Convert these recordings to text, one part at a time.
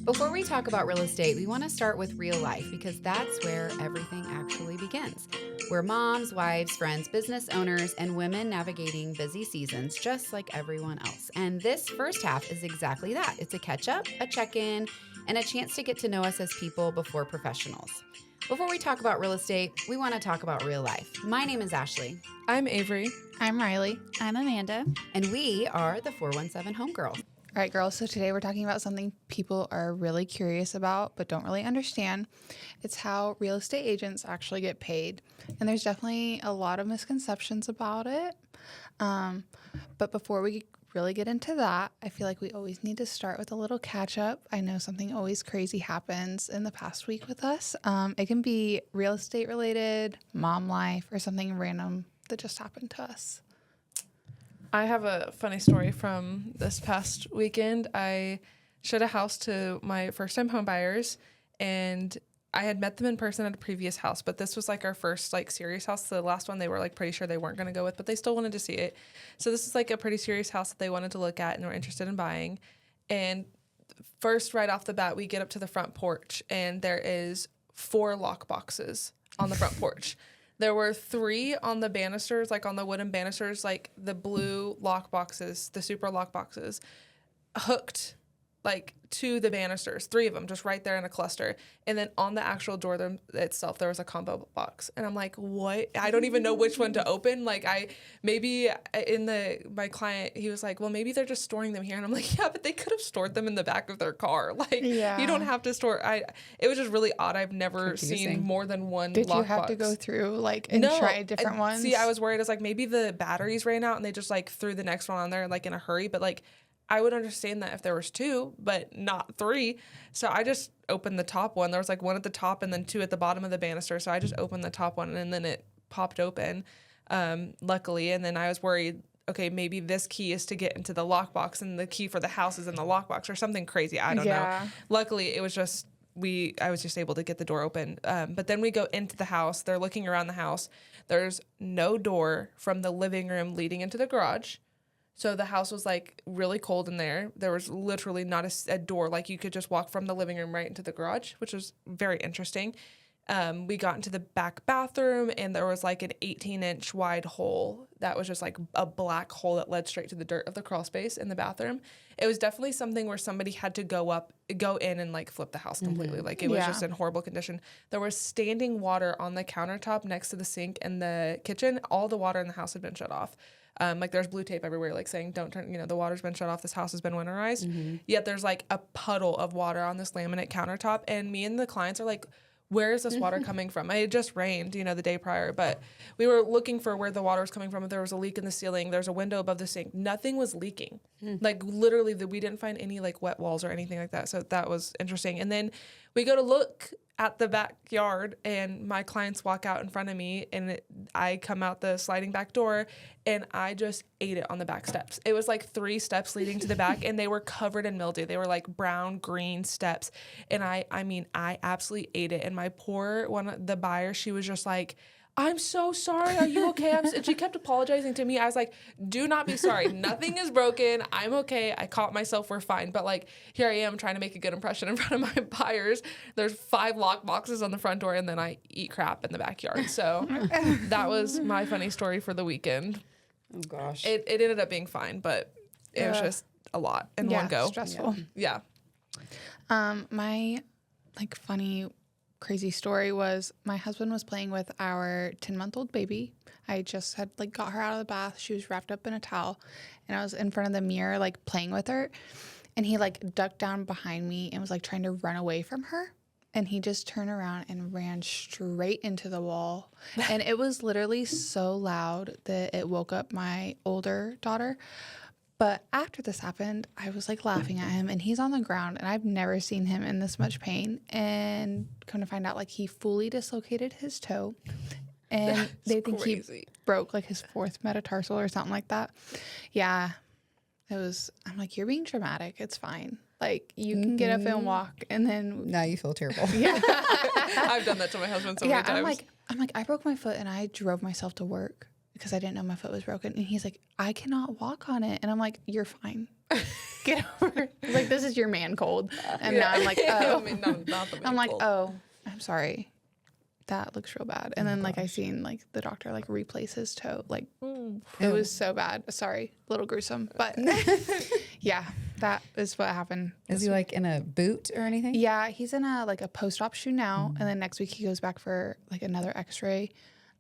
Before we talk about real estate, we want to start with real life because that's where everything actually begins. We're moms, wives, friends, business owners, and women navigating busy seasons just like everyone else. And this first half is exactly that. It's a catch up, a check in, and a chance to get to know us as people before professionals. Before we talk about real estate, we want to talk about real life. My name is Ashley. I'm Avery. I'm Riley. I'm Amanda. And we are the 417 Homegirls. All right, girls. So today we're talking about something people are really curious about but don't really understand. It's how real estate agents actually get paid. And there's definitely a lot of misconceptions about it. But before we really get into that, I feel like we always need to start with a little catch up. I know something always crazy happens in the past week with us. It can be real estate related, mom life, or something random that just happened to us. I have a funny story from this past weekend. I showed a house to my first-time home buyers, and I had met them in person at a previous house, but this was like our first like serious house. The last one they were like pretty sure they weren't going to go with, but they still wanted to see it. So this is like a pretty serious house that they wanted to look at and were interested in buying. And first, right off the bat, we get up to the front porch, and there is 4 lock boxes on the front porch. There were 3 on the banisters, like on the wooden banisters, like the blue lock boxes, the super lock boxes, hooked like to the banisters, 3 of them just right there in a cluster. And then on the actual door itself, there was a combo box. And I'm like, what? I don't even know which one to open. Like my client, he was like, well, maybe they're just storing them here. And I'm like, yeah, but they could have stored them in the back of their car. Like you don't have to store. It was just really odd. I've never seen more than one Did lock you have box. to go through and try different ones? See, I was worried. I was like, maybe the batteries ran out and they just like threw the next one on there like in a hurry. But like, I would understand that if there was 2, but not 3. So I just opened the top one. There was like 1 at the top and then 2 at the bottom of the banister. So I just opened the top one and then it popped open, luckily. And then I was worried, okay, maybe this key is to get into the lockbox and the key for the house is in the lockbox or something crazy. I don't know. Luckily, it was just, I was just able to get the door open. But then we go into the house. They're looking around the house. There's no door from the living room leading into the garage. So the house was like really cold in there. There was literally not a door. Like you could just walk from the living room right into the garage, which was very interesting. We got into the back bathroom and there was like an 18-inch wide hole that was just like a black hole that led straight to the dirt of the crawl space in the bathroom. It was definitely something where somebody had to go in and like flip the house completely. Like it was just in horrible condition. There was standing water on the countertop next to the sink in the kitchen. All the water in the house had been shut off. Like there's blue tape everywhere, like saying, don't turn, the water's been shut off. This house has been winterized. Yet there's like a puddle of water on this laminate countertop. And me and the clients are like, where is this water coming from? It just rained, the day prior, but we were looking for where the water was coming from. If there was a leak in the ceiling, there's a window above the sink. Nothing was leaking. Like literally we didn't find any like wet walls or anything like that. So that was interesting. And then we go to look at the backyard and my clients walk out in front of me and I come out the sliding back door and I just ate it on the back steps. It was like 3 steps leading to the back and they were covered in mildew. They were like brown, green steps. And I absolutely ate it. And my poor the buyer, she was just like, I'm so sorry. Are you okay? And she kept apologizing to me. I was like, do not be sorry. Nothing is broken. I'm okay. I caught myself. We're fine. But like, here I am trying to make a good impression in front of my buyers. There's 5 lock boxes on the front door and then I eat crap in the backyard. So that was my funny story for the weekend. Oh gosh. It ended up being fine, but it was just a lot in one go. Stressful. Yeah. My funny crazy story was my husband was playing with our 10-month-old baby. I just had got her out of the bath. She was wrapped up in a towel and I was in front of the mirror playing with her and he ducked down behind me and was trying to run away from her and he just turned around and ran straight into the wall and it was literally so loud that it woke up my older daughter. But after this happened, I was laughing at him and he's on the ground and I've never seen him in this much pain. And come to find out, he fully dislocated his toe and they think he broke his 4th metatarsal or something like that. Yeah, I'm you're being dramatic. It's fine. You can get up and walk and then. Now you feel terrible. Yeah. I've done that to my husband so many times. I'm I broke my foot and I drove myself to work. because I didn't know my foot was broken. And he's like, I cannot walk on it. And I'm like, you're fine. Get over it. He's like, this is your man cold. And now I'm like, oh. I mean, not the man I'm like, cold. oh, I'm sorry. That looks real bad. And then, like, I seen, like, the doctor, like, replace his toe. Like, it was so bad. Sorry, a little gruesome. But, yeah, that is what happened. Is he like in a boot or anything? Yeah, he's in a, like, a post-op shoe now. And then next week he goes back for, like, another x-ray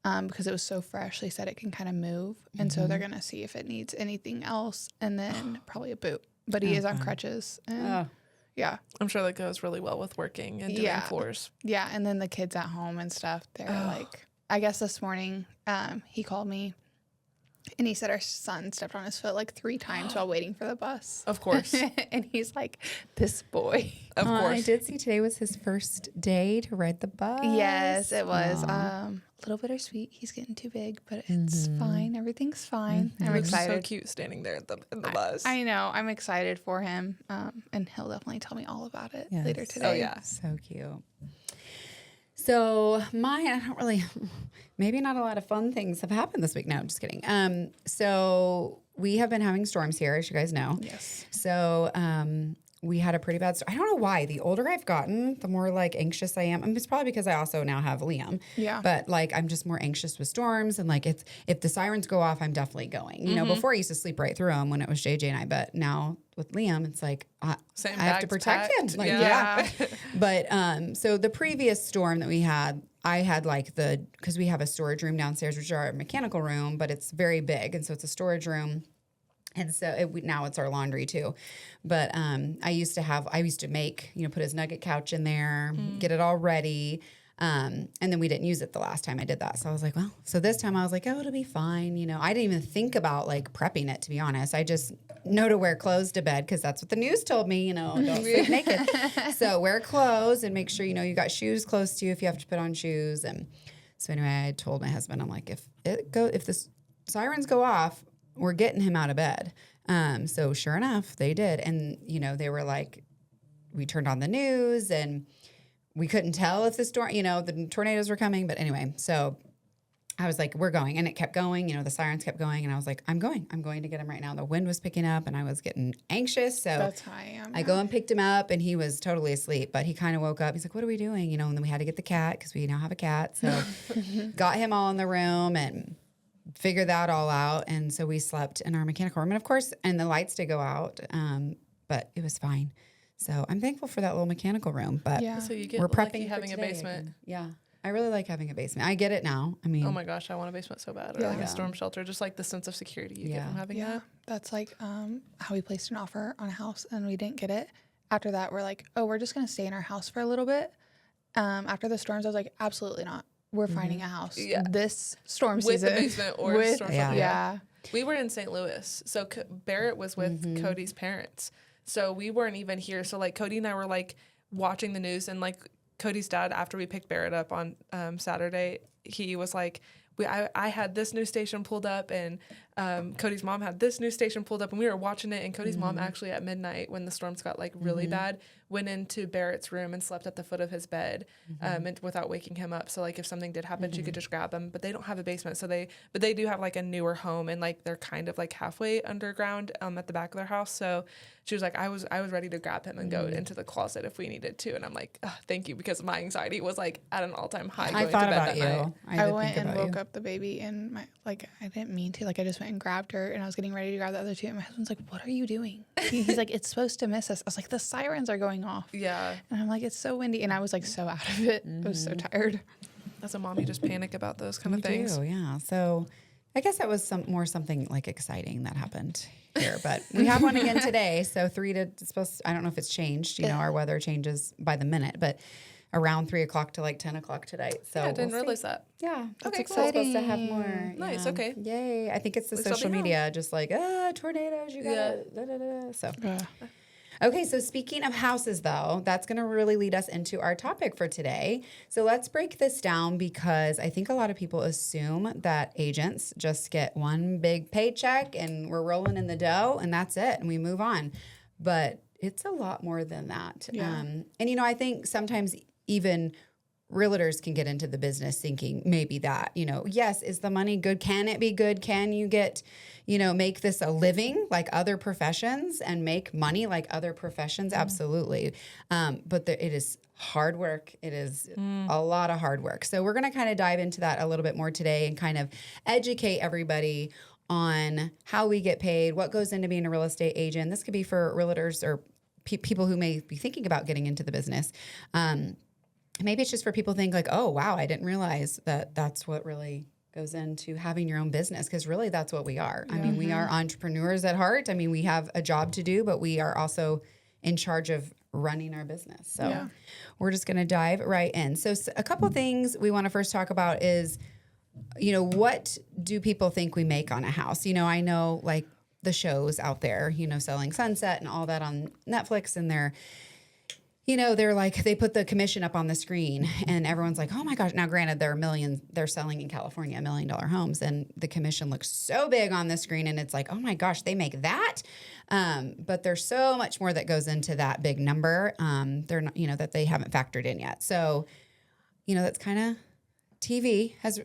because it was so fresh. They said it can kind of move. And so they're going to see if it needs anything else. And then probably a boot. But he is on crutches. And, yeah. I'm sure that goes really well with working and doing floors. Yeah, and then the kids at home and stuff, they're like, I guess this morning he called me and he said our son stepped on his foot like 3 times while waiting for the bus. Of course. And he's like, this boy. Of course. I did see today was his first day to ride the bus. Yes, it was. A little bittersweet. He's getting too big, but it's fine. Everything's fine. I'm Looks excited. so cute standing there in the bus. I know. I'm excited for him. And he'll definitely tell me all about it Yes. later today. Oh, yeah. So cute. So I don't really, maybe not a lot of fun things have happened this week. No, I'm just kidding. So we have been having storms here, as you guys know. Yes. So we had a pretty bad storm. I don't know why. The older I've gotten, the more like anxious I am. I mean, it's probably because I also now have Liam. Yeah. But like I'm just more anxious with storms, and like if the sirens go off, I'm definitely going. You know, before I used to sleep right through them when it was JJ and I, but now with Liam, it's like I have to protect him. Like, yeah. But so the previous storm that we had, I had like because we have a storage room downstairs, which is our mechanical room, but it's very big, and so it's a storage room. And so now it's our laundry too. But I used to make, put his nugget couch in there, get it all ready. And then we didn't use it the last time I did that. So I was like, well, so this time I was like, oh, it'll be fine. I didn't even think about like prepping it, to be honest. I just know to wear clothes to bed because that's what the news told me, don't sleep naked. So wear clothes and make sure, you got shoes close to you if you have to put on shoes. And so anyway, I told my husband, I'm like, if the sirens go off, we're getting him out of bed. So sure enough, they did. And, they were like, we turned on the news and we couldn't tell if the tornadoes were coming. But anyway, so I was like, we're going. And it kept going. The sirens kept going. And I was like, I'm going to get him right now. The wind was picking up and I was getting anxious. So That's how I am. I go and picked him up and he was totally asleep, but he kind of woke up. He's like, what are we doing? And then we had to get the cat because we now have a cat. So got him all in the room and figure that all out. And so we slept in our mechanical room. And of course, and the lights did go out, but it was fine. So I'm thankful for that little mechanical room. But Yeah. So you get we're lucky prepping for having a today basement. again. Yeah. I really like having a basement. I get it now. I mean, Oh my gosh, I want a basement so bad. Or like a storm shelter, just like the sense of security you get from having Yeah, that. that's like how we placed an offer on a house and we didn't get it. After that, we're like, oh, we're just going to stay in our house for a little bit. After the storms, I was like, absolutely not. We're finding a house this storm With season. the basement or storm shelter. Yeah. We were in St. Louis. So Barrett was with Cody's parents. So we weren't even here. So like Cody and I were like watching the news, and like Cody's dad, after we picked Barrett up on Saturday, he was like, I had this news station pulled up, and Cody's mom had this news station pulled up, and we were watching it. And Cody's mom actually at midnight, when the storms got like really bad, went into Barrett's room and slept at the foot of his bed, and without waking him up. So like if something did happen, she could just grab him. But they don't have a basement, so they do have like a newer home, and like they're kind of like halfway underground at the back of their house. So she was like, I was ready to grab him and go into the closet if we needed to. And I'm like, thank you, because my anxiety was like at an all-time high. I thought about you. I went and woke up the baby, and I didn't mean to. Like I just went and grabbed her, and I was getting ready to grab the other two. And my husband's like, "What are you doing?" He's like, "It's supposed to miss us." I was like, "The sirens are going off." Yeah. And I'm like, "It's so windy," and I was like so out of it. I was so tired. As a mom, you just panic about those kind of things. Yeah. So I guess that was something like exciting that happened here, but we have one again today. So I don't know if it's changed, our weather changes by the minute, but around 3 o'clock to like 10 o'clock today. So I didn't realize that. Yeah. That's Okay, cool. exciting. Supposed to have more. Nice, Yeah. okay. Yay. I think it's the At least I'll social be home. media, just like, tornadoes, you gotta, da, da, da. So. Okay, so speaking of houses, though, that's going to really lead us into our topic for today. So let's break this down, because I think a lot of people assume that agents just get one big paycheck and we're rolling in the dough and that's it and we move on. But it's a lot more than that. Yeah. And, I think sometimes even realtors can get into the business thinking maybe that, yes, is the money good? Can it be good? Can you get, make this a living like other professions and make money like other professions? Absolutely. But it is hard work. It is a lot of hard work. So we're going to kind of dive into that a little bit more today and kind of educate everybody on how we get paid, what goes into being a real estate agent. This could be for realtors or people who may be thinking about getting into the business. Maybe it's just for people who think like, oh, wow, I didn't realize that that's what really goes into having your own business, because really that's what we are. I mean, we are entrepreneurs at heart. I mean, we have a job to do, but we are also in charge of running our business. So we're just going to dive right in. So a couple things we want to first talk about is, what do people think we make on a house? I know like the shows out there, Selling Sunset and all that on Netflix, and they're like, they put the commission up on the screen and everyone's like, oh my gosh. Now, granted, they're selling in California, $1 million homes, and the commission looks so big on the screen. And it's like, oh my gosh, they make that. But there's so much more that goes into that big number. They're not, that they haven't factored in yet. So, that's kind of TV has,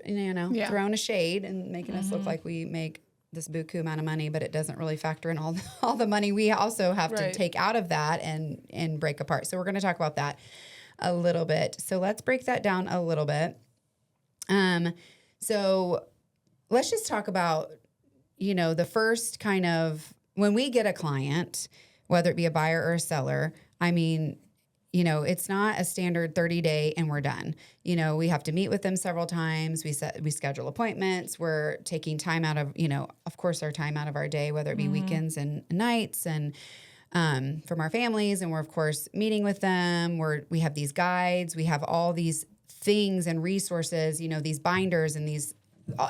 thrown a shade and making us look like we make this buku amount of money, but it doesn't really factor in all the money we also have to take out of that and break apart. So we're going to talk about that a little bit. So let's break that down a little bit. So let's just talk about, the first kind of, when we get a client, whether it be a buyer or a seller, I mean, it's not a standard 30-day and we're done. We have to meet with them several times. We schedule appointments. We're taking time out of, of course, our time out of our day, whether it be weekends and nights, and from our families. And we're, of course, meeting with them. We have these guides. We have all these things and resources, these binders and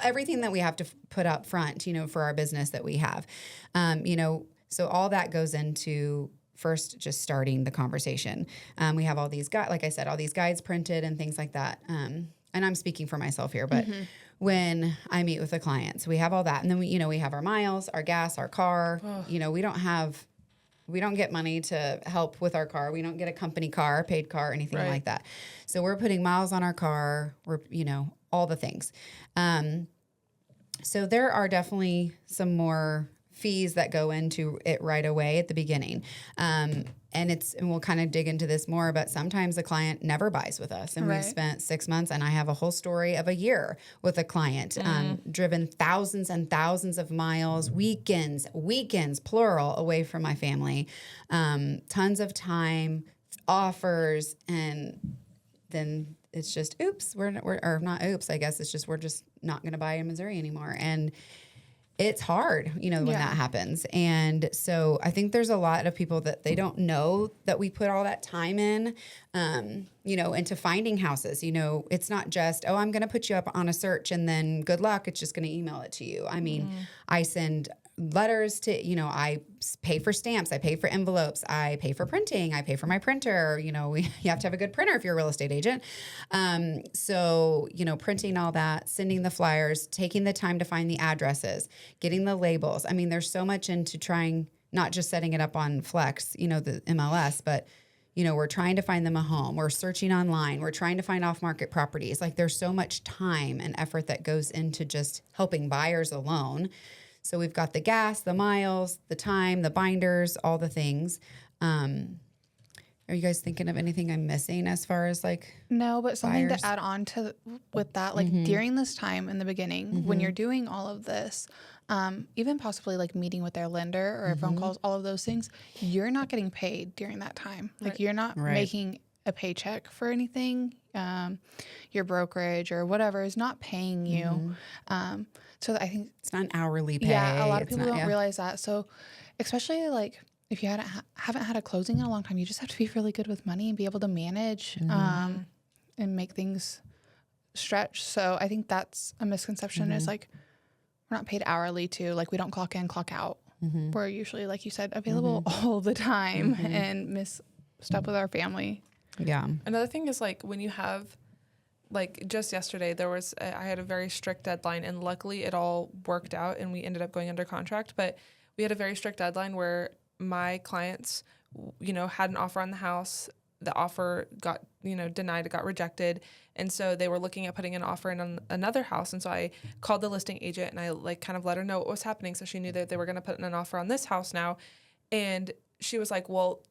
everything that we have to put up front, for our business that we have. So all that goes into first just starting the conversation. We have all these like I said, all these guides printed and things like that. And I'm speaking for myself here, but when I meet with a client, so we have all that. And then we have our miles, our gas, our car. We don't get money to help with our car. We don't get a company car, paid car, anything like that. So we're putting miles on our car. We're, all the things. So there are definitely some more fees that go into it right away at the beginning. And we'll kind of dig into this more, but sometimes the client never buys with us. And we've spent 6 months, and I have a whole story of a year with a client, driven thousands and thousands of miles, weekends, plural, away from my family, tons of time, offers, and then it's just, oops, or not oops, I guess it's just, we're just not going to buy in Missouri anymore. And it's hard, when that happens. And so I think there's a lot of people that they don't know that we put all that time in, into finding houses. It's not just, oh, I'm going to put you up on a search and then good luck. It's just going to email it to you. I mean, I send letters to, I pay for stamps, I pay for envelopes, I pay for printing, I pay for my printer. You have to have a good printer if you're a real estate agent. So, printing all that, sending the flyers, taking the time to find the addresses, getting the labels. I mean, there's so much into trying, not just setting it up on Flex, the MLS, but we're trying to find them a home. We're searching online. We're trying to find off-market properties. Like, there's so much time and effort that goes into just helping buyers alone. So we've got the gas, the miles, the time, the binders, all the things. Are you guys thinking of anything I'm missing as far as like No, but something buyers? to add on to with that, like during this time in the beginning, when you're doing all of this, even possibly like meeting with their lender or phone calls, all of those things, you're not getting paid during that time. Like you're not making a paycheck for anything. Your brokerage or whatever is not paying you. So I think it's not an hourly pay. Yeah, a lot of It's people not, don't realize that. So especially like if you haven't had a closing in a long time, you just have to be really good with money and be able to manage and make things stretch. So I think that's a misconception is like we're not paid hourly too. Like we don't clock in, clock out. We're usually, like you said, available all the time and miss stuff with our family. Yeah. Another thing is like when you have, like just yesterday, I had a very strict deadline, and luckily it all worked out and we ended up going under contract. But we had a very strict deadline where my clients, had an offer on the house. the offer got, denied, it got rejected. And so they were looking at putting an offer in on another house. And so I called the listing agent and I like kind of let her know what was happening. So she knew that they were going to put in an offer on this house now. And she was like, well,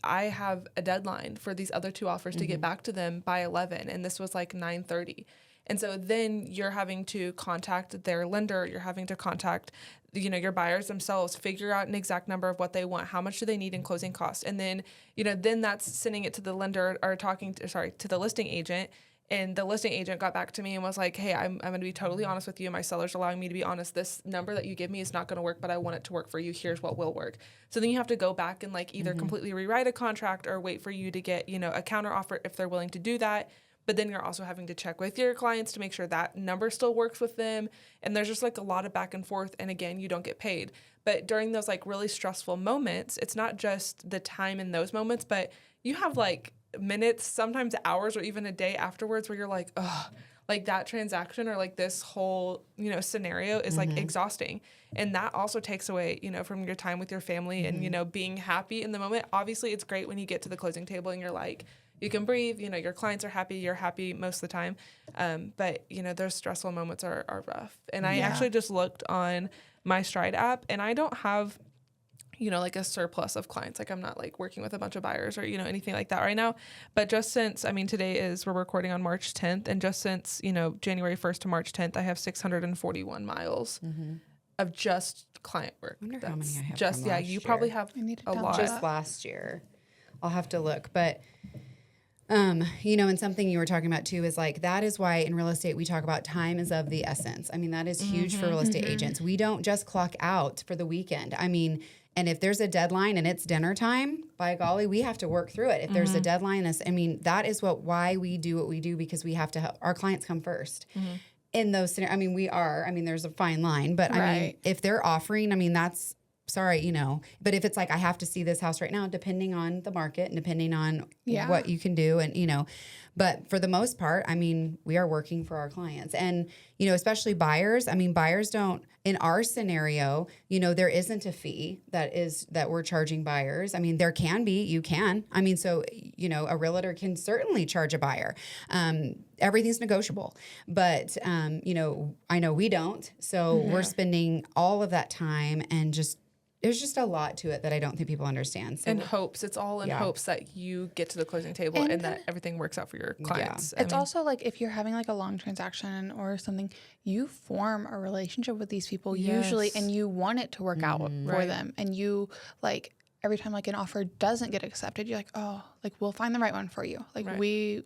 I have a deadline for these other 2 offers to get back to them by 11. And this was like 9:30. And so then you're having to contact their lender. You're having to contact, your buyers themselves, figure out an exact number of what they want. How much do they need in closing costs? And then, then that's sending it to the lender or to the listing agent. And the listing agent got back to me and was like, hey, I'm going to be totally honest with you. My seller's allowing me to be honest. This number that you give me is not going to work, but I want it to work for you. Here's what will work. So then you have to go back and like either completely rewrite a contract or wait for you to get, a counter offer if they're willing to do that. But then you're also having to check with your clients to make sure that number still works with them. And there's just like a lot of back and forth. And again, you don't get paid. But during those like really stressful moments, it's not just the time in those moments, but you have like minutes, sometimes hours, or even a day afterwards where you're like, oh, like that transaction or like this whole, scenario is like exhausting. And that also takes away, from your time with your family and, being happy in the moment. Obviously, it's great when you get to the closing table and you're like, you can breathe, your clients are happy, you're happy most of the time. But, those stressful moments are rough. And I actually just looked on my Stride app and I don't have, like a surplus of clients. Like I'm not like working with a bunch of buyers or, anything like that right now. But just since, we're recording on March 10th. And just since, January 1st to March 10th, I have 641 miles of just client work. I wonder how many I have just, from last you year. probably have a lot. Just last year. I'll have to look. But and something you were talking about too is like, that is why in real estate, we talk about time is of the essence. That is huge for real estate agents. We don't just clock out for the weekend. And if there's a deadline and it's dinner time, by golly, we have to work through it. If there's a deadline, that is why we do what we do, because we have to help our clients come first. In those scenarios, we are, there's a fine line, but if they're offering, that's, sorry, but if it's like, I have to see this house right now, depending on the market and depending on what you can do. And, but for the most part, we are working for our clients and, especially buyers. Buyers don't, in our scenario, there isn't a fee that we're charging buyers. There can be, you can, so, a realtor can certainly charge a buyer. Everything's negotiable, but, I know we don't. So we're spending all of that time and there's just a lot to it that I don't think people understand. So It's all in hopes that you get to the closing table and that everything works out for your clients. It's also like if you're having like a long transaction or something, you form a relationship with these people usually, and you want it to work out for them. And you like every time like an offer doesn't get accepted, you're like, oh, like we'll find the right one for you. Like we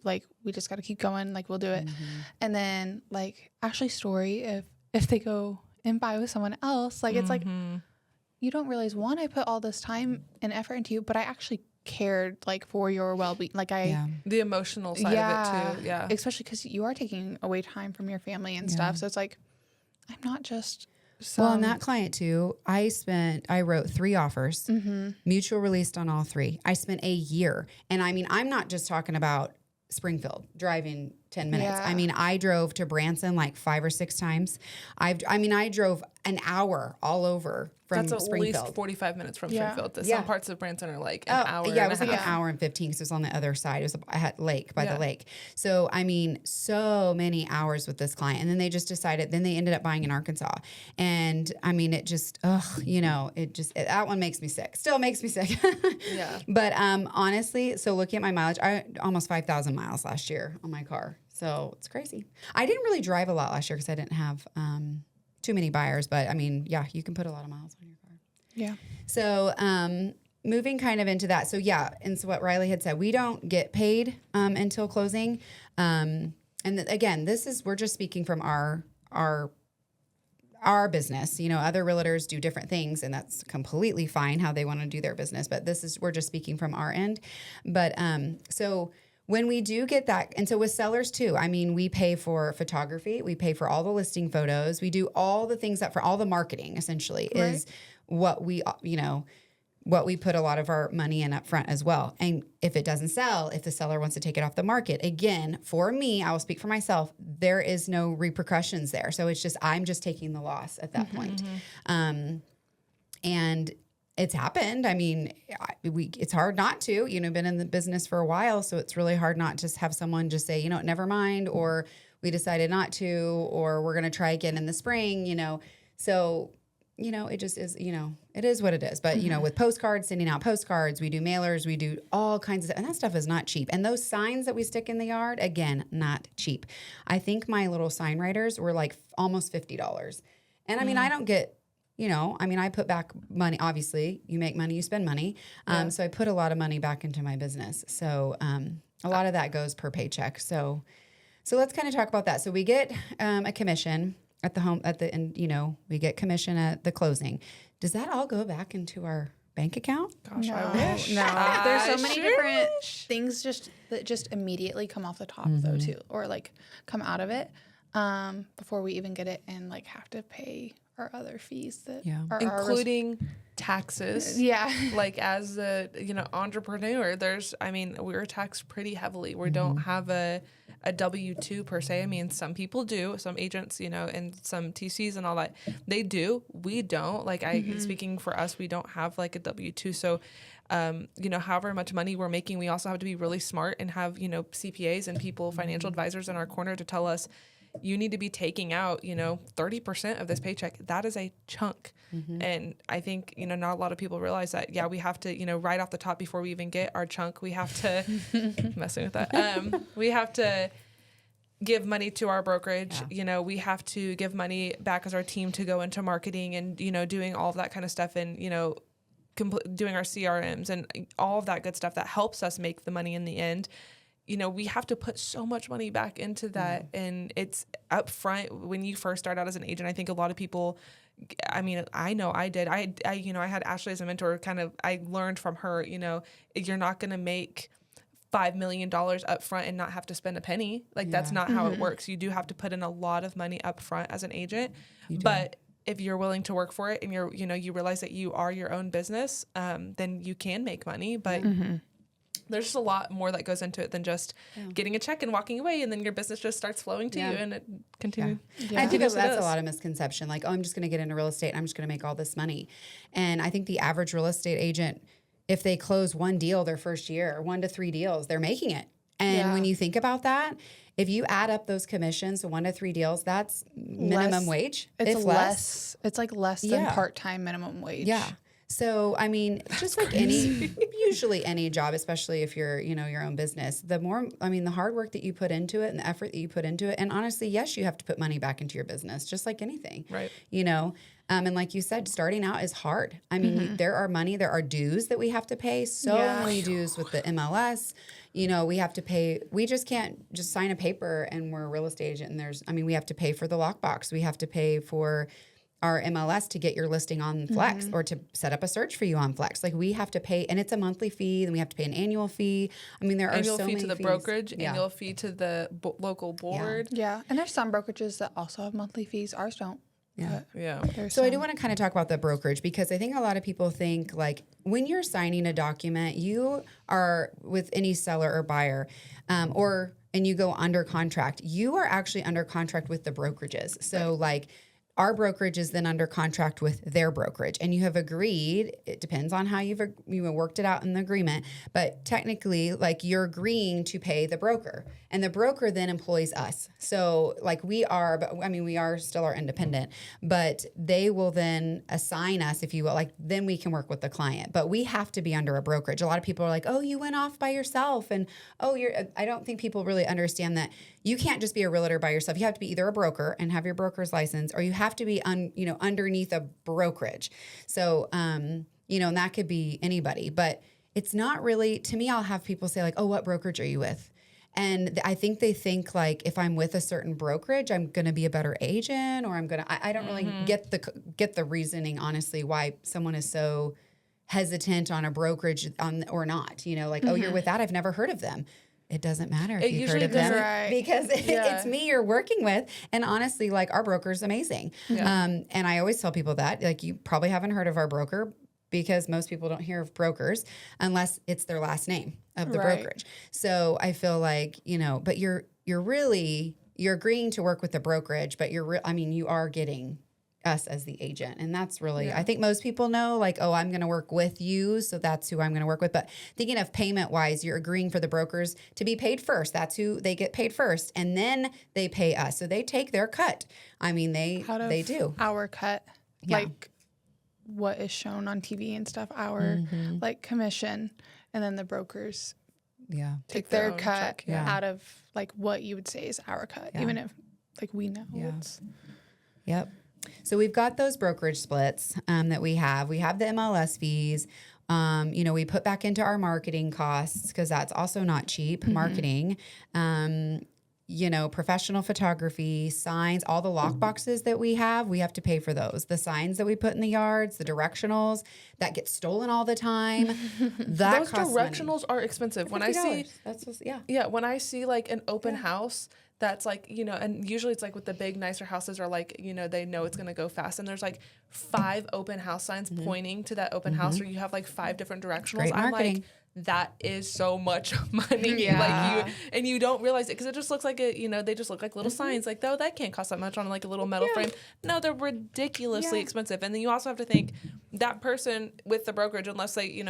just got to keep going. Like we'll do it. And then like Ashley's story, if they go and buy with someone else, like it's like, you don't realize, one, I put all this time and effort into you, but I actually cared like for your well-being. Like the emotional side of it too. Yeah. Especially because you are taking away time from your family and stuff. So it's like, I'm not just well, and that client too, I wrote 3 offers, mutual released on all 3. I spent a year. And I'm not just talking about Springfield driving 10 minutes. I drove to Branson like 5 or 6 times. I drove an hour all over from That's at Springfield. least 45 minutes from Springfield. Some parts of Branson are like an hour. Yeah, it was like an hour and 15 because it was on the other side. It was the lake. So, so many hours with this client. And then they just decided, then they ended up buying in Arkansas. And it just, that one makes me sick. Still makes me sick. But honestly, so looking at my mileage, I almost 5,000 miles last year on my car. So it's crazy. I didn't really drive a lot last year because I didn't have too many buyers. But you can put a lot of miles on your car. Yeah. So moving kind of into that. So and so what Riley had said, we don't get paid until closing. And again, we're just speaking from our business. Other realtors do different things, and that's completely fine how they want to do their business. But we're just speaking from our end. But so when we do get that, and so with sellers too, we pay for photography, we pay for all the listing photos, we do all the things that for all the marketing essentially is what we put a lot of our money in up front as well. And if it doesn't sell, if the seller wants to take it off the market, again, for me, I will speak for myself, there is no repercussions there. So it's just, I'm just taking the loss at that point. And it's happened. I mean, it's hard not to, been in the business for a while. So it's really hard not to have someone just say, never mind, or we decided not to, or we're going to try again in the spring, So, it just is, it is what it is. But, with postcards, sending out postcards, we do mailers, we do all kinds of stuff. And that stuff is not cheap. And those signs that we stick in the yard, again, not cheap. I think my little sign writers were like almost $50. And I mean, I don't get, I put back money. Obviously, you make money, you spend money. So I put a lot of money back into my business. So a lot of that goes per paycheck. So let's kind of talk about that. So we get a commission at the home and we get commission at the closing. Does that all go back into our bank account? Gosh, No, I wish. no. There's so many sure different wish. things that just immediately come off the top though too, or like come out of it before we even get it and like have to pay our other fees that are Including taxes. yeah. Like as a entrepreneur, we're taxed pretty heavily. We don't have a W-2 per se. I mean, some people do, some agents, and some TCs and all that, they do. We don't. Like speaking for us, we don't have like a W-2. So, however much money we're making, we also have to be really smart and have, CPAs and people, financial advisors in our corner to tell us, you need to be taking out, 30% of this paycheck. That is a chunk. And I think, not a lot of people realize that, we have to, right off the top before we even get our chunk, we have to, messing with that, we have to give money to our brokerage. We have to give money back as our team to go into marketing and, doing all of that kind of stuff and, doing our CRMs and all of that good stuff that helps us make the money in the end. We have to put so much money back into that. And it's upfront when you first start out as an agent. I think a lot of people, I know I did. I had Ashley as a mentor. I learned from her, you're not going to make $5 million up front and not have to spend a penny. Like that's not how it works. You do have to put in a lot of money up front as an agent, but if you're willing to work for it and you realize that you are your own business, then you can make money, but there's just a lot more that goes into it than just getting a check and walking away, and then your business just starts flowing to you and it continues. I think that's a lot of misconception. Like, I'm just going to get into real estate and I'm just going to make all this money. And I think the average real estate agent, if they close one deal their first year, 1 to 3 deals, they're making it. And when you think about that, if you add up those commissions, 1 to 3 deals, that's minimum wage. It's less. It's like less than part-time minimum wage. Yeah. So, just like usually any job, especially if you're, your own business, the hard work that you put into it and the effort that you put into it. And honestly, yes, you have to put money back into your business, just like anything, right? And like you said, starting out is hard. There are dues that we have to pay. So many dues with the MLS, we have to pay. We just can't just sign a paper and we're a real estate agent. And we have to pay for the lockbox. We have to pay for our MLS to get your listing on Flex or to set up a search for you on Flex. Like we have to pay, and it's a monthly fee, then we have to pay an annual fee. There are so many fees. Annual fee to the brokerage, annual fee to the local board. Yeah, and there's some brokerages that also have monthly fees. Ours don't. So I do want to kind of talk about the brokerage, because I think a lot of people think like when you're signing a document, you are with any seller or buyer, and you go under contract, you are actually under contract with the brokerages. So like our brokerage is then under contract with their brokerage, and you have agreed. It depends on how you've worked it out in the agreement, but technically, like you're agreeing to pay the broker, and the broker then employs us. So like we are still our independent, but they will then assign us, if you will, like then we can work with the client, but we have to be under a brokerage. A lot of people are like, oh, you went off by yourself, and I don't think people really understand that you can't just be a realtor by yourself. You have to be either a broker and have your broker's license, or you have to be underneath a brokerage. So, and that could be anybody, but it's not really, to me, I'll have people say like, oh, what brokerage are you with? And I think they think like, if I'm with a certain brokerage, I'm going to be a better agent, or I don't really get the reasoning, honestly, why someone is so hesitant on a brokerage or not, oh, you're with that. I've never heard of them. It doesn't matter if you've heard of them, because it's me you're working with. And honestly, like our broker is amazing. And I always tell people that, like, you probably haven't heard of our broker, because most people don't hear of brokers unless it's their last name of the brokerage. So I feel like, but you're agreeing to work with the brokerage, but you are getting us as the agent. And that's really, I think most people know like, oh, I'm going to work with you. So that's who I'm going to work with. But thinking of payment wise, you're agreeing for the brokers to be paid first. That's who they get paid first. And then they pay us. So they take their cut. I mean, they do. Our cut, Yeah. like what is shown on TV and stuff, our like commission, and then the brokers Yeah. take their their own cut check, out of like what you would say is our cut, even if like we know. Yeah. It's, Yep. So we've got those brokerage splits that we have. We have the MLS fees. We put back into our marketing costs because that's also not cheap. Marketing, professional photography, signs, all the lock boxes that we have to pay for those. The signs that we put in the yards, the directionals that get stolen all the time. That Those costs directionals are expensive. When I see, $50. when I see like an open house that's like, and usually it's like with the big nicer houses are like, they know it's going to go fast. And there's like 5 open house signs pointing to that open house, or you have like 5 different directionals. Great I'm marketing. like, that is so much money. Yeah. And you don't realize it because it just looks like they just look like little signs. Like, oh, that can't cost that much on like a little metal frame. No, they're ridiculously expensive. And then you also have to think that person with the brokerage, unless they,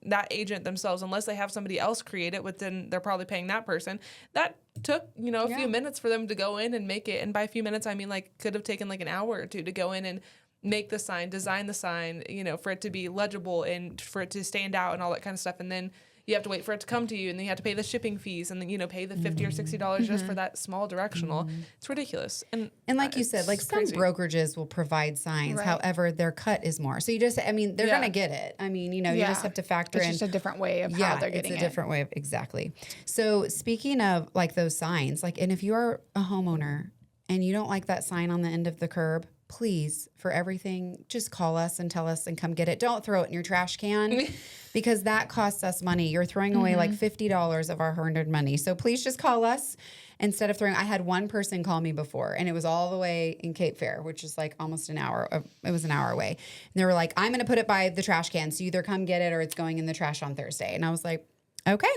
that agent themselves, unless they have somebody else create it, then they're probably paying that person. That took, a few minutes for them to go in and make it. And by a few minutes, I mean, like, could have taken like an hour or two to go in and make the sign, design the sign, for it to be legible and for it to stand out and all that kind of stuff. And then you have to wait for it to come to you, and then you have to pay the shipping fees, and then pay the $50 or $60 just for that small directional. It's ridiculous. And like you said, like some brokerages will provide signs. Right. However, their cut is more. So they're going to get it. I mean, you just have to factor it's in. just a different way of how they're getting it's a different way of, exactly. So speaking of like those signs, like, and if you are a homeowner and you don't like that sign on the end of the curb, please, for everything, just call us and tell us and come get it. Don't throw it in your trash can because that costs us money. You're throwing away like $50 of our hard-earned money. So please just call us instead of throwing. I had one person call me before, and it was all the way in Cape Fear, which is like almost an hour. It was an hour away. And they were like, I'm going to put it by the trash can. So you either come get it or it's going in the trash on Thursday. And I was like, okay.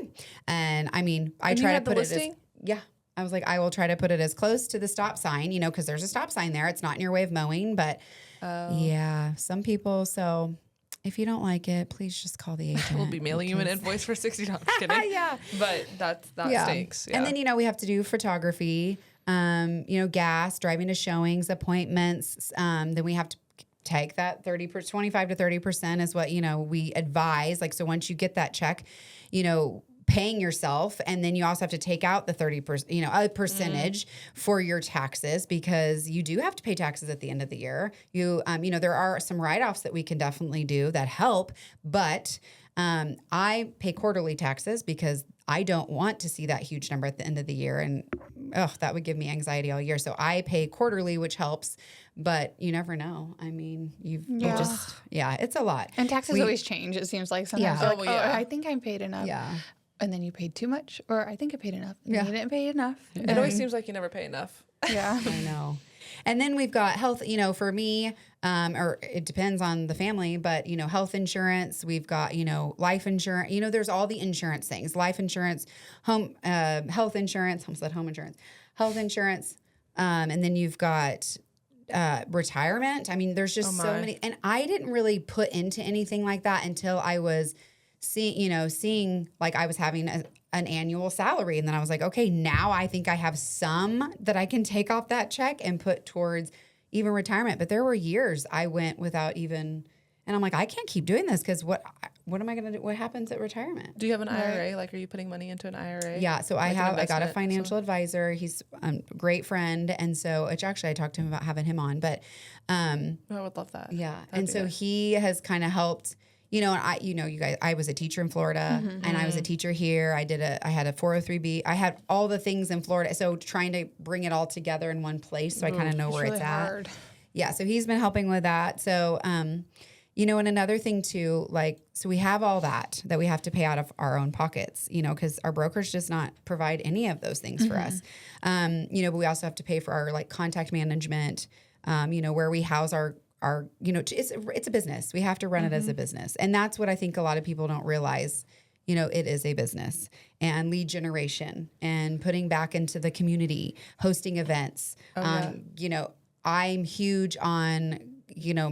And I mean, I try to put it as, I was like, I will try to put it as close to the stop sign, because there's a stop sign there. It's not in your way of mowing, but some people. So if you don't like it, please just call the agent. We'll be mailing you an invoice for $60. Kidding. Yeah. But that stinks. Yeah. And then, we have to do photography, gas, driving to showings, appointments. Then we have to take that 25 to 30% is what, we advise. Like, so once you get that check, paying yourself, and then you also have to take out the 30%, a percentage for your taxes, because you do have to pay taxes at the end of the year. There are some write-offs that we can definitely do that help, but I pay quarterly taxes because I don't want to see that huge number at the end of the year, and that would give me anxiety all year. So I pay quarterly, which helps, but you never know. I mean, it's a lot. And taxes always change. It seems like sometimes you're like, I think I paid enough. Yeah. And then you paid too much, or I think I paid enough. And you didn't pay enough. It always seems like you never pay enough. Yeah. I know. And then we've got health, for me, or it depends on the family, but, health insurance, we've got, life insurance, there's all the insurance things, life insurance, health insurance, almost said home insurance, health insurance. And then you've got retirement. I mean, there's just so many, and I didn't really put into anything like that until I was seeing like I was having an annual salary. And then I was like, okay, now I think I have some that I can take off that check and put towards even retirement. But there were years I went without even, and I'm like, I can't keep doing this because what am I going to do? What happens at retirement? Do you have an IRA? Like, are you putting money into an IRA? Yeah. So like I got a financial advisor. He's a great friend. And so I talked to him about having him on, but, I would love that. Yeah. And so he has kind of helped. And you guys, I was a teacher in Florida and I was a teacher here. I had a 403B. I had all the things in Florida. So trying to bring it all together in one place so I kind of know where really it's hard. at. Yeah. So he's been helping with that. So, and another thing too, so we have all that we have to pay out of our own pockets, because our brokerage does not provide any of those things for us. But we also have to pay for our contact management, where we house our it's a business. We have to run it as a business. And that's what I think a lot of people don't realize, it is a business, and lead generation and putting back into the community, hosting events, I'm huge on,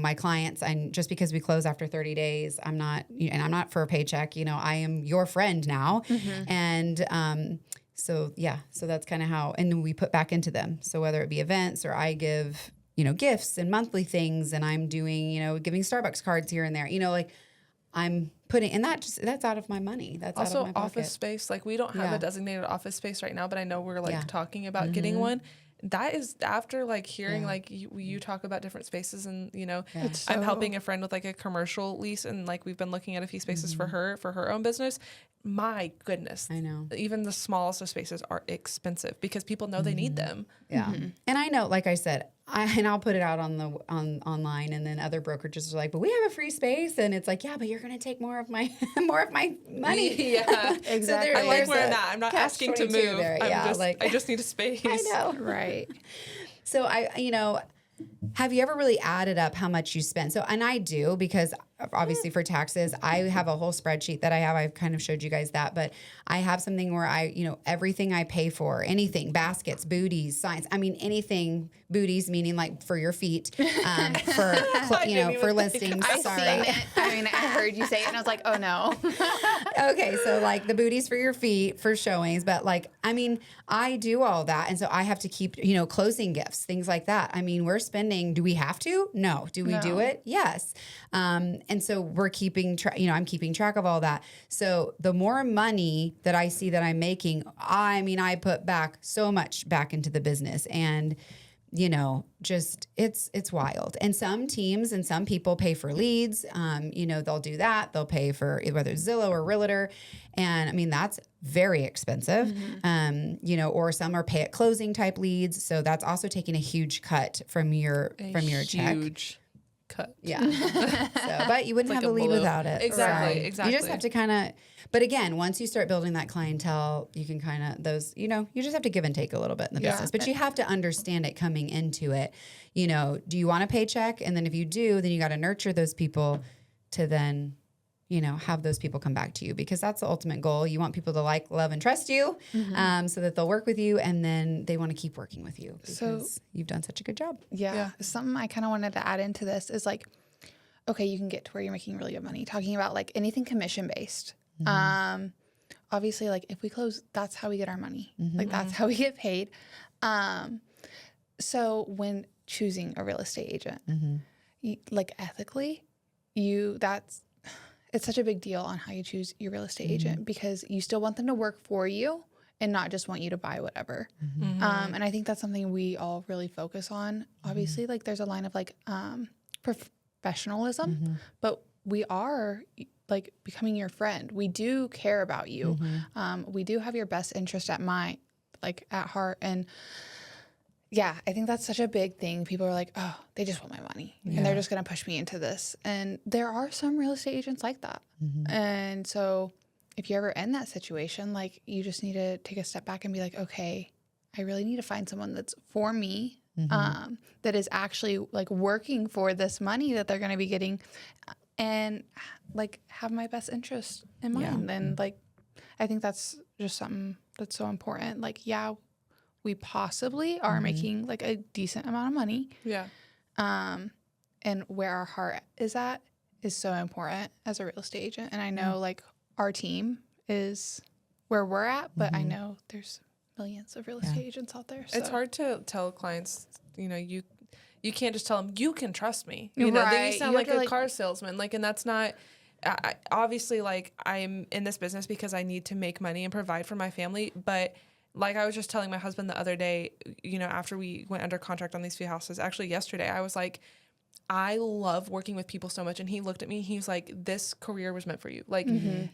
my clients, and just because we close after 30 days, and I'm not for a paycheck, I am your friend now. And, so that's kind of how, and then we put back into them. So whether it be events or I give, gifts and monthly things, and I'm doing, giving Starbucks cards here and there, like I'm putting, and that's out of my money. That's also out of my office pocket. space. Like we don't have Yeah. a designated office space right now, but I know we're like Yeah. talking about getting one. That is after like hearing Yeah. like you talk about different spaces, and It's I'm so- helping a friend with like a commercial lease, and like we've been looking at a few spaces for her own business. My goodness, I know. even the smallest of spaces are expensive because people know they need them. Yeah. And I know, like I said, I'll put it out online, and then other brokerages are like, but we have a free space. And it's like, yeah, but you're going to take more of my money. Yeah, Exactly. I like there's where a that. I'm not catch asking to 22 move. there. Yeah, I just need a space. I know. Right. So have you ever really added up how much you spend? So, and I do, because obviously for taxes, I have a whole spreadsheet that I've kind of showed you guys that, but I have something where everything I pay for, anything, baskets, booties, signs, anything, booties, meaning like for your feet, for listings. I've Sorry. seen it. I heard you say it, and I was like, oh no. Okay, so like the booties for your feet for showings, but I do all that, and so I have to keep closing gifts, things like that. We're spending. Do we have to? No. Do we do No. it? Yes. And so we're keeping I'm keeping track of all that. So the more money that I see that I'm making, I put back so much back into the business, and just it's wild. And some teams and some people pay for leads. They'll do that. They'll pay for whether it's Zillow or Realtor. And that's very expensive. Or some are pay at closing type leads. So that's also taking a huge cut from your check. Huge cut. Yeah. But you wouldn't Like have a a lead blow. without it. Exactly, So exactly. You just have to kind of, but again, once you start building that clientele, you can kind of you just have to give and take a little bit in the Yeah. business, but you have to understand it coming into it. Do you want a paycheck? And then if you do, then you got to nurture those people to then, have those people come back to you, because that's the ultimate goal. You want people to like, love, and trust you, so that they'll work with you, and then they want to keep working with you because you've done such a good job. Yeah. Something I kind of wanted to add into this is like, okay, you can get to where you're making really good money. Talking about like anything commission based. Obviously, like if we close, that's how we get our money. Like that's how we get paid. So when choosing a real estate agent, like ethically, it's such a big deal on how you choose your real estate agent, because you still want them to work for you and not just want you to buy whatever. And I think that's something we all really focus on. Obviously, like there's a line of like professionalism, but we are like becoming your friend. We do care about you. We do have your best interest at heart. And yeah, I think that's such a big thing. People are like, oh, they just want my money and they're just going to push me into this. And there are some real estate agents like that. And so if you're ever in that situation, like you just need to take a step back and be like, okay, I really need to find someone that's for me, that is actually like working for this money that they're going to be getting, and like have my best interest in mind. And like, I think that's just something that's so important. Like, yeah, we possibly are making like a decent amount of money. Yeah. And where our heart is at is so important as a real estate agent. And I know like our team is where we're at, but I know there's millions of real estate agents out there. So. It's hard to tell clients, you can't just tell them, you can trust me. Then you sound like a car salesman. Like, and that's not, obviously, like I'm in this business because I need to make money and provide for my family. But like I was just telling my husband the other day, after we went under contract on these few houses, actually yesterday, I was like, I love working with people so much. And he looked at me, he was like, this career was meant for you. Like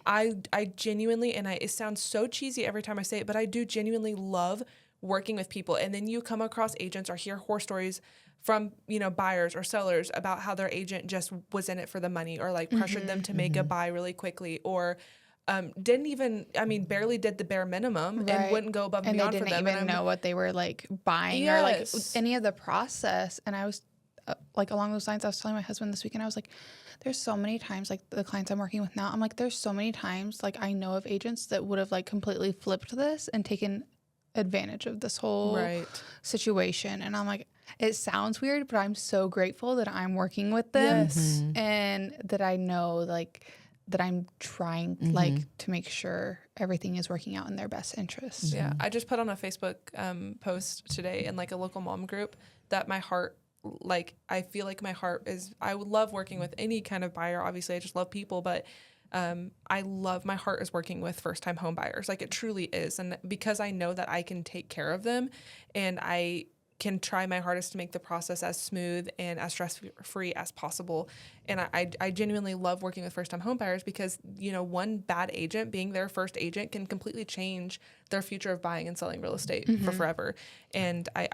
I genuinely, and it sounds so cheesy every time I say it, but I do genuinely love working with people. And then you come across agents or hear horror stories from, buyers or sellers about how their agent just was in it for the money, or like pressured them to make a buy really quickly, or barely did the bare minimum and wouldn't go above and beyond for them. And they didn't even know what they were like buying or like any of the process. And I was like, along those lines, I was telling my husband this weekend, I was like, there's so many times, like the clients I'm working with now, I'm like, there's so many times, like I know of agents that would have like completely flipped this and taken advantage of this whole Right. situation. And I'm like, it sounds weird, but I'm so grateful that I'm working with them Yes. and that I know like that I'm trying like to make sure everything is working out in their best interest. Yeah. I just put on a Facebook post today in like a local mom group that my heart, like, I feel like my heart is, I would love working with any kind of buyer. Obviously, I just love people, but I love, my heart is working with first-time home buyers. Like, it truly is. And because I know that I can take care of them and I can try my hardest to make the process as smooth and as stress-free as possible. And I genuinely love working with first-time home buyers because, you know, one bad agent being their first agent can completely change their future of buying and selling real estate for forever. And I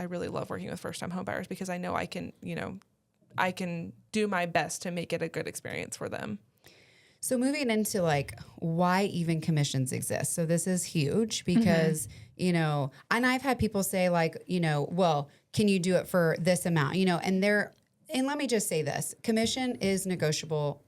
really love working with first-time home buyers because I know I can, you know, I can do my best to make it a good experience for them. So moving into like why even commissions exist. So this is huge because, you know, and I've had people say like, you know, well, can you do it for this amount, you know, and let me just say this, commission is negotiable.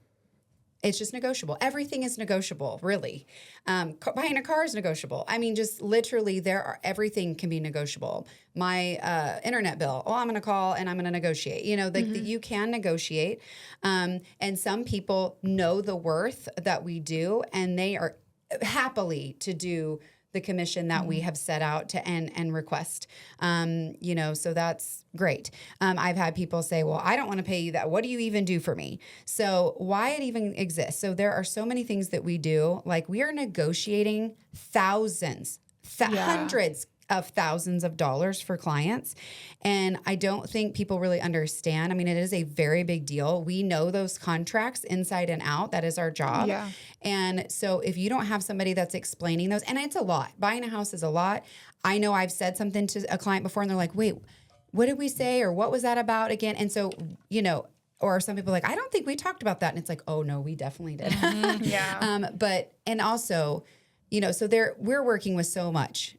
It's just negotiable. Everything is negotiable, really. Buying a car is negotiable. I mean, just literally everything can be negotiable. My internet bill, I'm going to call and I'm going to negotiate. You know, like you can negotiate. And some people know the worth that we do and they are happily to do the commission that we have set out to and request, you know, so that's great. I've had people say, well, I don't want to pay you that. What do you even do for me? So why it even exists. So there are so many things that we do. Like we are negotiating hundreds of thousands of dollars for clients. And I don't think people really understand. I mean, it is a very big deal. We know those contracts inside and out. That is our job. Yeah. And so if you don't have somebody that's explaining those, and it's a lot, buying a house is a lot. I know I've said something to a client before and they're like, wait, what did we say? Or what was that about again? And so, you know, or some people are like, I don't think we talked about that. And it's like, oh no, we definitely did. Yeah. But, and also, you know, so we're working with so much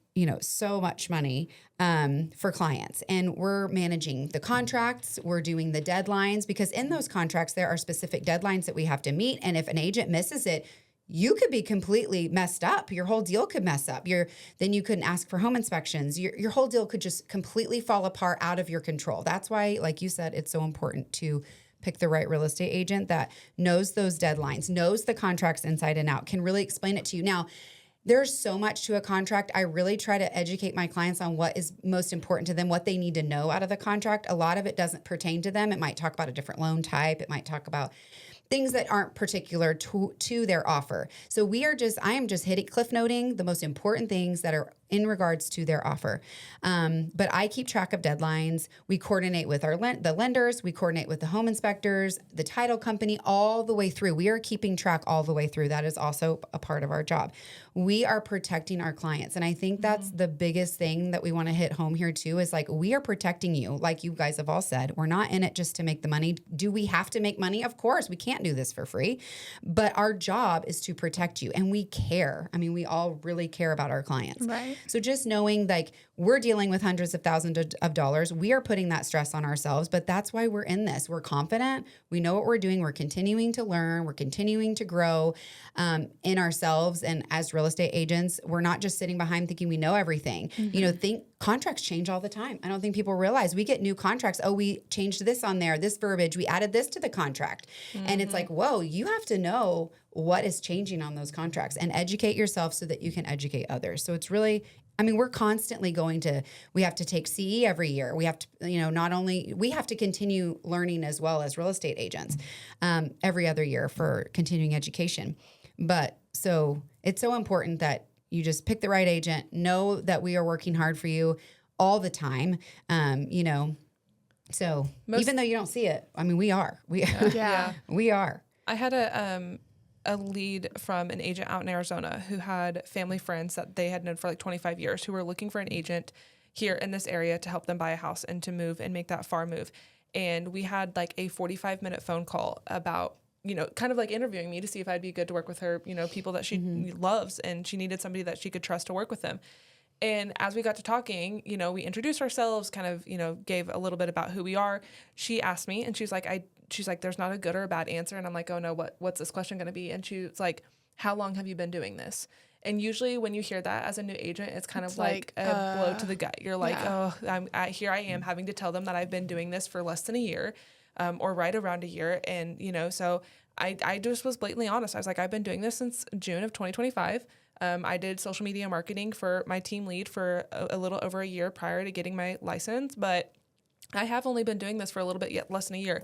money for clients, and we're managing the contracts. We're doing the deadlines because in those contracts, there are specific deadlines that we have to meet. And if an agent misses it, you could be completely messed up. Your whole deal could mess up. Then you couldn't ask for home inspections. Your whole deal could just completely fall apart out of your control. That's why, like you said, it's so important to pick the right real estate agent that knows those deadlines, knows the contracts inside and out, can really explain it to you. Now, there's so much to a contract. I really try to educate my clients on what is most important to them, what they need to know out of the contract. A lot of it doesn't pertain to them. It might talk about a different loan type. It might talk about things that aren't particular to their offer. So I am just cliff noting the most important things that are in regards to their offer. But I keep track of deadlines. We coordinate with the lenders. We coordinate with the home inspectors, the title company, all the way through. We are keeping track all the way through. That is also a part of our job. We are protecting our clients. And I think that's the biggest thing that we want to hit home here too, is like, we are protecting you. Like you guys have all said, we're not in it just to make the money. Do we have to make money? Of course, we can't do this for free, but our job is to protect you. And we care. I mean, we all really care about our clients. Right. So just knowing like we're dealing with hundreds of thousands of dollars, we are putting that stress on ourselves, but that's why we're in this. We're confident. We know what we're doing. We're continuing to learn. We're continuing to grow in ourselves. And as real estate agents, we're not just sitting behind thinking we know everything. You know, contracts change all the time. I don't think people realize we get new contracts. Oh, we changed this on there, this verbiage, we added this to the contract. And it's like, whoa, you have to know what is changing on those contracts and educate yourself so that you can educate others. So it's really, I mean, we're constantly we have to take CE every year. We have to, you know, we have to continue learning as well as real estate agents every other year for continuing education. But so it's so important that you just pick the right agent, know that we are working hard for you all the time, you know. So even though you don't see it, I mean, we are. We are. I had a lead from an agent out in Arizona who had family friends that they had known for like 25 years who were looking for an agent here in this area to help them buy a house and to move and make that far move. And we had like a 45-minute phone call about, you know, kind of like interviewing me to see if I'd be good to work with her, you know, people that she loves, and she needed somebody that she could trust to work with them. And as we got to talking, you know, we introduced ourselves, kind of, you know, gave a little bit about who we are. She asked me, and she's like, there's not a good or a bad answer. And I'm like, oh no, what's this question going to be? And she was like, how long have you been doing this? And usually when you hear that as a new agent, it's kind It's of like like, a blow to the gut. You're like, yeah. here I am having to tell them that I've been doing this for less than a year, or right around a year. And, so I just was blatantly honest. I was like, I've been doing this since June of 2025. I did social media marketing for my team lead for a little over a year prior to getting my license, but I have only been doing this for a little bit yet less than a year.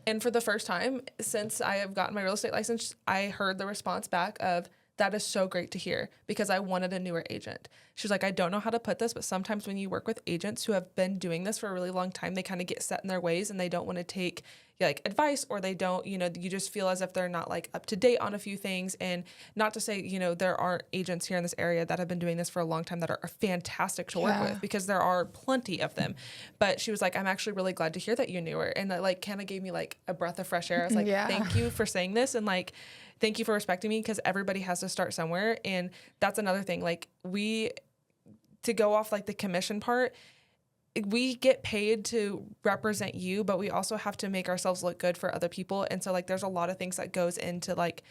And for the first time since I have gotten my real estate license, I heard the response back of, that is so great to hear, because I wanted a newer agent. She's like, I don't know how to put this, but sometimes when you work with agents who have been doing this for a really long time, they kind of get set in their ways and they don't want to take like advice, or they don't, you just feel as if they're not like up to date on a few things. And not to say, there aren't agents here in this area that have been doing this for a long time that are fantastic to work with, because there are plenty of them. But she was like, I'm actually really glad to hear that you knew her. And that like kind of gave me like a breath of fresh air. I was like, thank you for saying this. And like, thank you for respecting me, because everybody has to start somewhere. And that's another thing. Like to go off like the commission part, we get paid to represent you, but we also have to make ourselves look good for other people. And so like, there's a lot of things that goes into like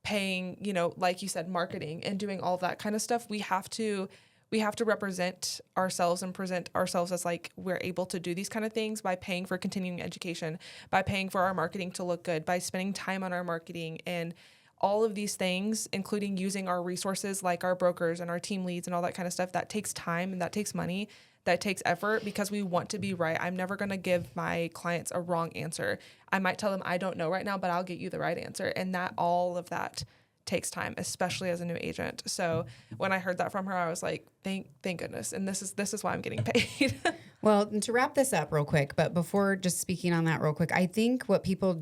paying, like you said, marketing and doing all of that kind of stuff. We have to represent ourselves and present ourselves as like, we're able to do these kind of things by paying for continuing education, by paying for our marketing to look good, by spending time on our marketing, and all of these things, including using our resources like our brokers and our team leads and all that kind of stuff. That takes time and that takes money, that takes effort, because we want to be right. I'm never going to give my clients a wrong answer. I might tell them I don't know right now, but I'll get you the right answer. And all of that takes time, especially as a new agent. So when I heard that from her, I was like, thank goodness. And this is why I'm getting paid. Well, to wrap this up real quick, but before just speaking on that real quick, I think what people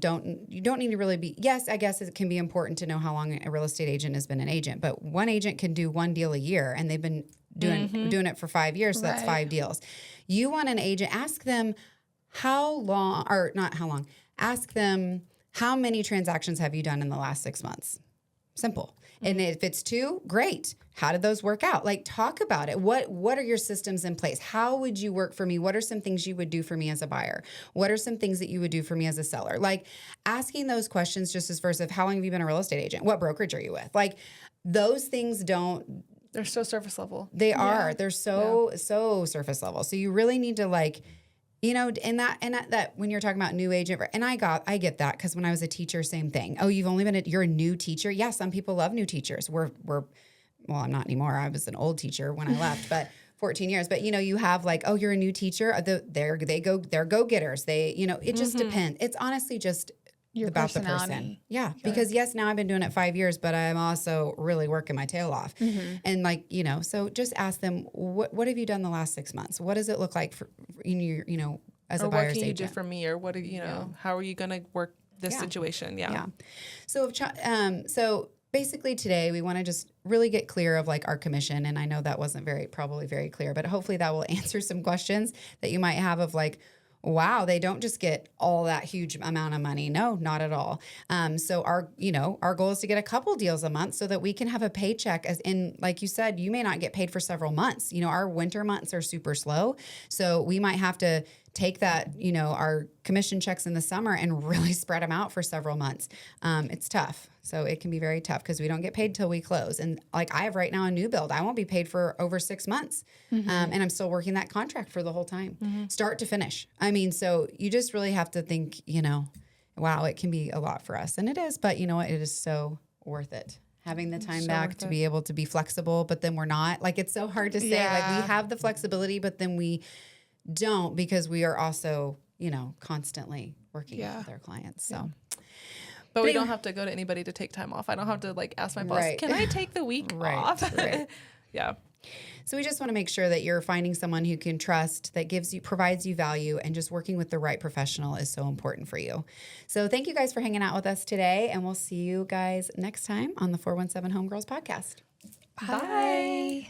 you don't need to really be, yes, I guess it can be important to know how long a real estate agent has been an agent, but one agent can do one deal a year, and they've been doing it for 5 years. So that's 5 deals. You want an agent, ask them ask them, how many transactions have you done in the last 6 months? Simple. And if it's 2, great. How did those work out? Like, talk about it. What are your systems in place? How would you work for me? What are some things you would do for me as a buyer? What are some things that you would do for me as a seller? Like, asking those questions just as first of, how long have you been a real estate agent? What brokerage are you with? Like, those things They're so surface level. They are. They're so surface level. So you really need to like, and that when you're talking about new agent, and I get that, because when I was a teacher, same thing. Oh, you're a new teacher. Yeah, some people love new teachers. Well, I'm not anymore. I was an old teacher when I left, but 14 years. But you have like, oh, you're a new teacher. They're go-getters. It just depends. It's honestly just Your about the personality. person. Yeah. Because yes, now I've been doing it 5 years, but I'm also really working my tail off. And like, so just ask them, what have you done the last 6 months? What does it look like for your, as a buyer's agent? Or what can you do for me? Or what, how are you going to work this situation? Yeah. So basically today we want to just really get clear of like our commission. And I know that wasn't probably very clear, but hopefully that will answer some questions that you might have of like, wow, they don't just get all that huge amount of money. No, not at all. So our goal is to get a couple deals a month so that we can have a paycheck, as in, like you said, you may not get paid for several months. Our winter months are super slow. So we might have to take that, our commission checks in the summer and really spread them out for several months. It's tough. So it can be very tough because we don't get paid till we close. And like I have right now a new build, I won't be paid for over 6 months. And I'm still working that contract for the whole time, start to finish. I mean, so you just really have to think, wow, it can be a lot for us. And it is, but you know what? It is so worth it. Having the time back to be able to be flexible, but then we're not. Like, it's so hard to say. Like, we have the flexibility, but then we don't, because we are also, constantly working with our clients. So. But we don't have to go to anybody to take time off. I don't have to like ask my boss, can I take the week off? Yeah. So we just want to make sure that you're finding someone who you can trust, that provides you value, and just working with the right professional is so important for you. So thank you guys for hanging out with us today, and we'll see you guys next time on the 417 Homegirls podcast. Bye.